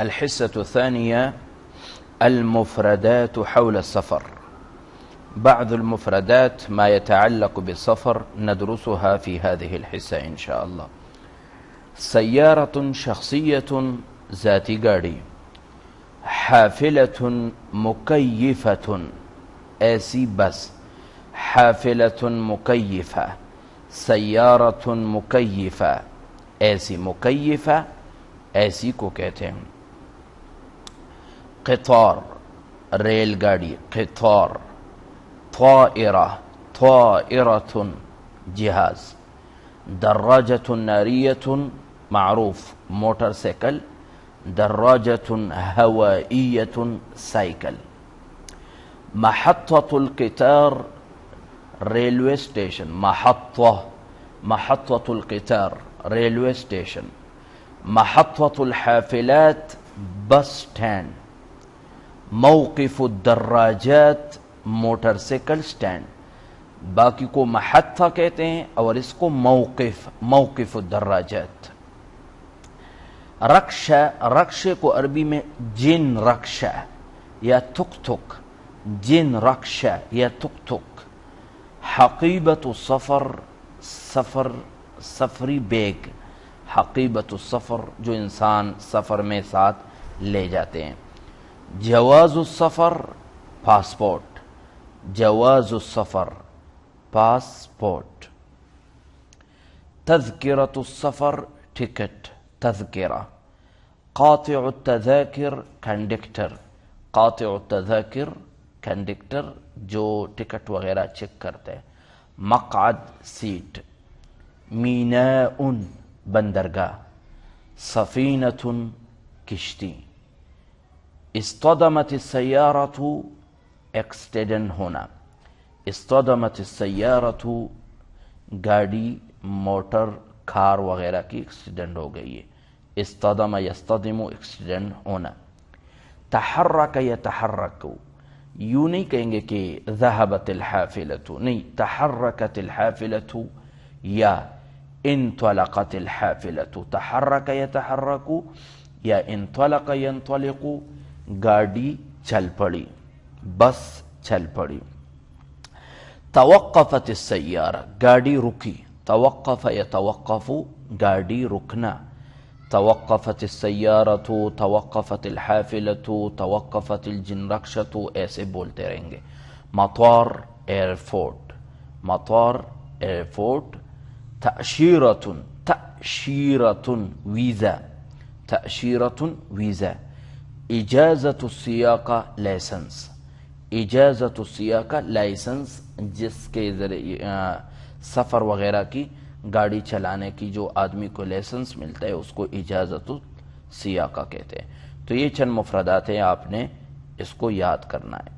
الحصة الثانية المفردات حول السفر. بعض المفردات ما يتعلق بالسفر ندرسها في هذه الحصة إن شاء الله. سيارة شخصية ذات گاڑی، حافلة مكيفة ایسی بس، حافلة مكيفة، سیارة مكيفة ایسی، مكيفة ایسی کو کہتے ہیں. قطار ریل گاڑی، قطار. طائرہ، طائرة جہاز. دراجة ناریة معروف موٹر سائیکل. دراجة هوائية سائیکل. محطة القطار ریلوے اسٹیشن، محطة القطار ریلوے اسٹیشن. محطة الحافلات بس سٹینڈ. موقف الدراجات موٹر سائیکل سٹینڈ. باقی کو محطہ کہتے ہیں اور اس کو موقف الدراجات. رکشہ، رکشے کو عربی میں جن رکشہ یا تک تک، جن رکشہ یا تک تک. حقیبۃ السفر سفری بیگ. حقیبۃ السفر جو انسان سفر میں ساتھ لے جاتے ہیں. جواز السفر پاسپورٹ. جواز السفر پاسپورٹ. تذکرۃ السفر ٹکٹ، تذکرہ. قاطع التذاکر کنڈکٹر. قاطع التذاکر کنڈکٹر جو ٹکٹ وغیرہ چیک کرتے ہیں. مقعد سیٹ. میناء بندرگاہ. سفینۃ کشتی. اصطدمت السیارۃ ایکسیڈنٹ ہونا. اصطدمت السیارۃ گاڑی، موٹر، کار وغیرہ کی ایکسیڈنٹ ہو گئی ہے. اصطدم یصطدم ایکسیڈنٹ ہونا. تحرک یتحرک، یوں نہیں کہیں گے کہ ذهبت الحافلۃ، نہیں، تحرکت الحافلۃ یا انطلقت الحافلۃ. تحرک یتحرک یا انطلق ینطلق، گاڑی چل پڑی، بس چل پڑی. توقفت السیارہ گاڑی رکی. توقف یتوقف گاڑی رکنا. توقفت السیارۃ، توقفت الحافلۃ، توقفت الجنرکشۃ، ایسے بولتے رہیں گے. مطار ایئرپورٹ. مطار ایئرپورٹ. تأشیرۃ، تأشیرۃ ویزا. تأشیرۃ ویزا. اجازت السیاقہ لائسنس. اجازت السیاقہ لائسنس جس کے ذریعے سفر وغیرہ کی، گاڑی چلانے کی جو آدمی کو لائسنس ملتا ہے اس کو اجازت السیاقہ کہتے ہیں. تو یہ چند مفردات ہیں، آپ نے اس کو یاد کرنا ہے.